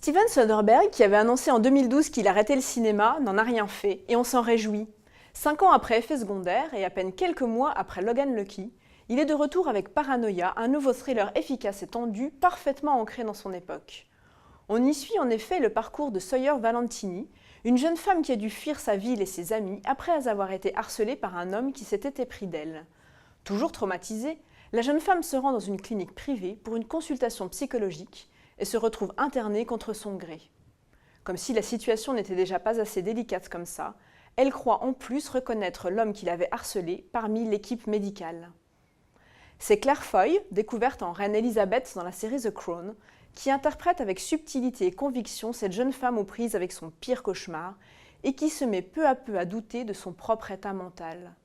Steven Soderbergh, qui avait annoncé en 2012 qu'il arrêtait le cinéma, n'en a rien fait, et on s'en réjouit. 5 ans après Effets secondaires, et à peine quelques mois après Logan Lucky, il est de retour avec Paranoia, un nouveau thriller efficace et tendu, parfaitement ancré dans son époque. On y suit en effet le parcours de Sawyer Valentini, une jeune femme qui a dû fuir sa ville et ses amis après avoir été harcelée par un homme qui s'était épris d'elle. Toujours traumatisée, la jeune femme se rend dans une clinique privée pour une consultation psychologique et se retrouve internée contre son gré. Comme si la situation n'était déjà pas assez délicate comme ça, elle croit en plus reconnaître l'homme qui l'avait harcelée parmi l'équipe médicale. C'est Claire Foy, découverte en Reine Elisabeth dans la série The Crown, qui interprète avec subtilité et conviction cette jeune femme aux prises avec son pire cauchemar et qui se met peu à peu à douter de son propre état mental.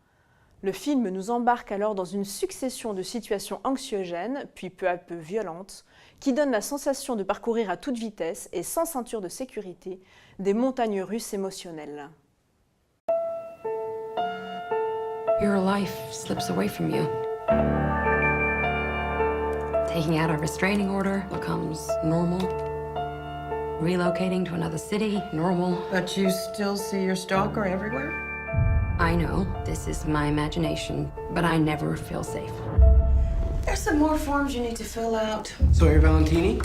Le film nous embarque alors dans une succession de situations anxiogènes, puis peu à peu violentes, qui donnent la sensation de parcourir à toute vitesse et sans ceinture de sécurité des montagnes russes émotionnelles. Your life slips away from you. Taking out a restraining order becomes normal. Relocating to another city, normal. But you still see your stalker everywhere? I know this is my imagination, but I never feel safe. There's some more forms you need to fill out. Sawyer Valentini?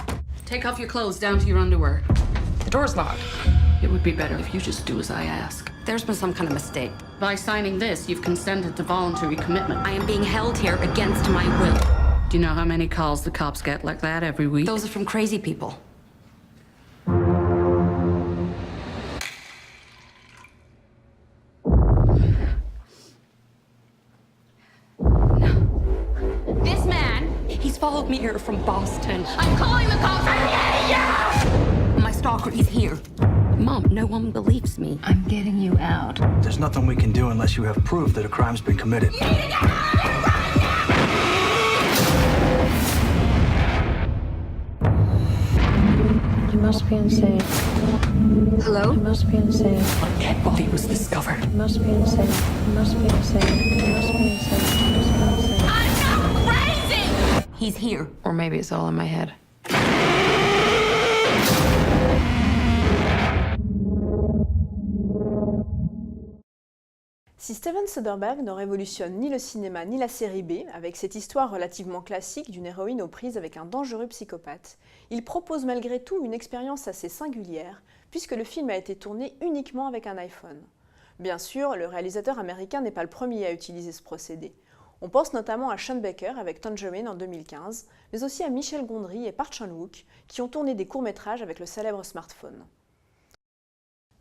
Take off your clothes down to your underwear. The door's locked. It would be better if you just do as I ask. There's been some kind of mistake. By signing this, you've consented to voluntary commitment. I am being held here against my will. Do you know how many calls the cops get like that every week? Those are from crazy people. This man, he's followed me here from Boston. I'm calling the cops. My stalker is here. Mom, no one believes me. I'm getting you out. There's nothing we can do unless you have proof that a crime's been committed. You must be insane. Hello? You must be insane. A dead body was discovered. You must be insane. You must be insane. You must be insane. You must be insane. I'm not crazy! He's here. Or maybe it's all in my head. Si Steven Soderbergh ne révolutionne ni le cinéma ni la série B, avec cette histoire relativement classique d'une héroïne aux prises avec un dangereux psychopathe, il propose malgré tout une expérience assez singulière, puisque le film a été tourné uniquement avec un iPhone. Bien sûr, le réalisateur américain n'est pas le premier à utiliser ce procédé. On pense notamment à Sean Baker avec Tangerine en 2015, mais aussi à Michel Gondry et Park Chan-wook, qui ont tourné des courts-métrages avec le célèbre smartphone.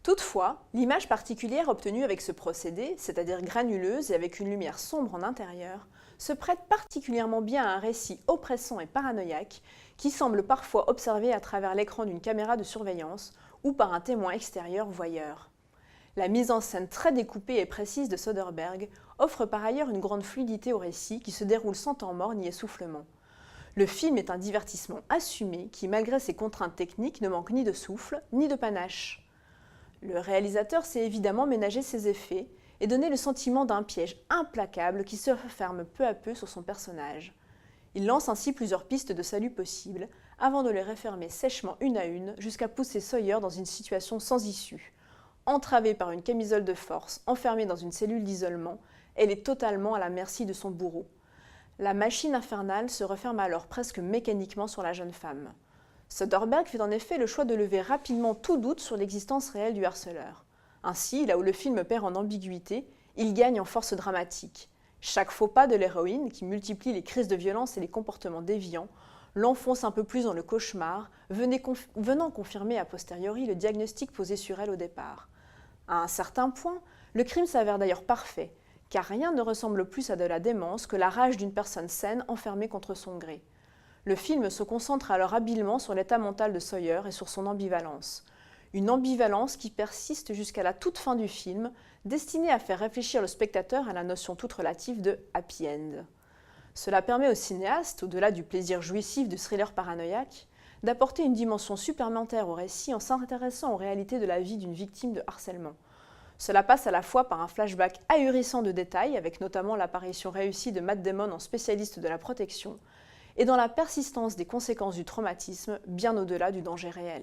Toutefois, l'image particulière obtenue avec ce procédé, c'est-à-dire granuleuse et avec une lumière sombre en intérieur, se prête particulièrement bien à un récit oppressant et paranoïaque qui semble parfois observé à travers l'écran d'une caméra de surveillance ou par un témoin extérieur voyeur. La mise en scène très découpée et précise de Soderbergh offre par ailleurs une grande fluidité au récit qui se déroule sans temps mort ni essoufflement. Le film est un divertissement assumé qui, malgré ses contraintes techniques, ne manque ni de souffle ni de panache. Le réalisateur s'est évidemment ménagé ses effets et donné le sentiment d'un piège implacable qui se referme peu à peu sur son personnage. Il lance ainsi plusieurs pistes de salut possibles avant de les refermer sèchement une à une jusqu'à pousser Sawyer dans une situation sans issue. Entravée par une camisole de force, enfermée dans une cellule d'isolement, elle est totalement à la merci de son bourreau. La machine infernale se referme alors presque mécaniquement sur la jeune femme. Soderbergh fait en effet le choix de lever rapidement tout doute sur l'existence réelle du harceleur. Ainsi, là où le film perd en ambiguïté, il gagne en force dramatique. Chaque faux pas de l'héroïne, qui multiplie les crises de violence et les comportements déviants, l'enfonce un peu plus dans le cauchemar, venant confirmer a posteriori le diagnostic posé sur elle au départ. À un certain point, le crime s'avère d'ailleurs parfait, car rien ne ressemble plus à de la démence que la rage d'une personne saine enfermée contre son gré. Le film se concentre alors habilement sur l'état mental de Sawyer et sur son ambivalence. Une ambivalence qui persiste jusqu'à la toute fin du film, destinée à faire réfléchir le spectateur à la notion toute relative de « happy end ». Cela permet au cinéaste, au-delà du plaisir jouissif du thriller paranoïaque, d'apporter une dimension supplémentaire au récit en s'intéressant aux réalités de la vie d'une victime de harcèlement. Cela passe à la fois par un flashback ahurissant de détails, avec notamment l'apparition réussie de Matt Damon en spécialiste de la protection, et dans la persistance des conséquences du traumatisme bien au-delà du danger réel.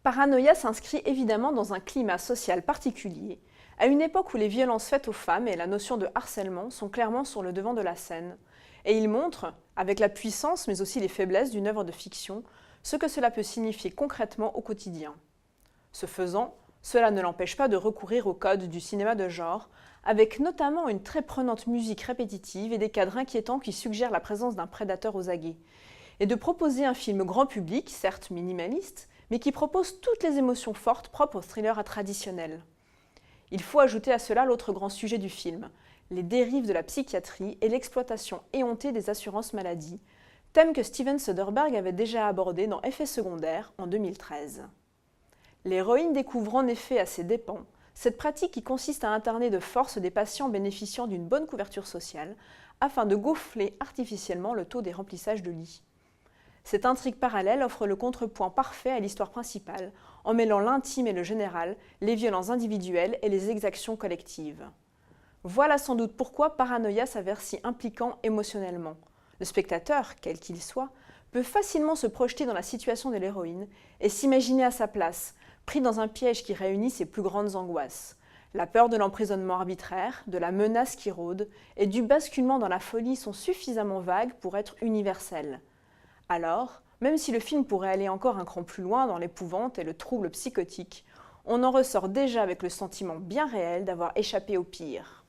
Paranoia s'inscrit évidemment dans un climat social particulier, à une époque où les violences faites aux femmes et la notion de harcèlement sont clairement sur le devant de la scène, et il montre, avec la puissance mais aussi les faiblesses d'une œuvre de fiction, ce que cela peut signifier concrètement au quotidien. Ce faisant, cela ne l'empêche pas de recourir aux codes du cinéma de genre, avec notamment une très prenante musique répétitive et des cadres inquiétants qui suggèrent la présence d'un prédateur aux aguets, et de proposer un film grand public, certes minimaliste, mais qui propose toutes les émotions fortes propres au thriller traditionnel. Il faut ajouter à cela l'autre grand sujet du film, les dérives de la psychiatrie et l'exploitation éhontée des assurances maladie, thème que Steven Soderbergh avait déjà abordé dans Effets secondaires en 2013. L'héroïne découvre en effet à ses dépens cette pratique qui consiste à interner de force des patients bénéficiant d'une bonne couverture sociale afin de gonfler artificiellement le taux des remplissages de lits. Cette intrigue parallèle offre le contrepoint parfait à l'histoire principale, en mêlant l'intime et le général, les violences individuelles et les exactions collectives. Voilà sans doute pourquoi Paranoia s'avère si impliquant émotionnellement. Le spectateur, quel qu'il soit, peut facilement se projeter dans la situation de l'héroïne et s'imaginer à sa place, pris dans un piège qui réunit ses plus grandes angoisses. La peur de l'emprisonnement arbitraire, de la menace qui rôde et du basculement dans la folie sont suffisamment vagues pour être universelles. Alors, même si le film pourrait aller encore un cran plus loin dans l'épouvante et le trouble psychotique, on en ressort déjà avec le sentiment bien réel d'avoir échappé au pire.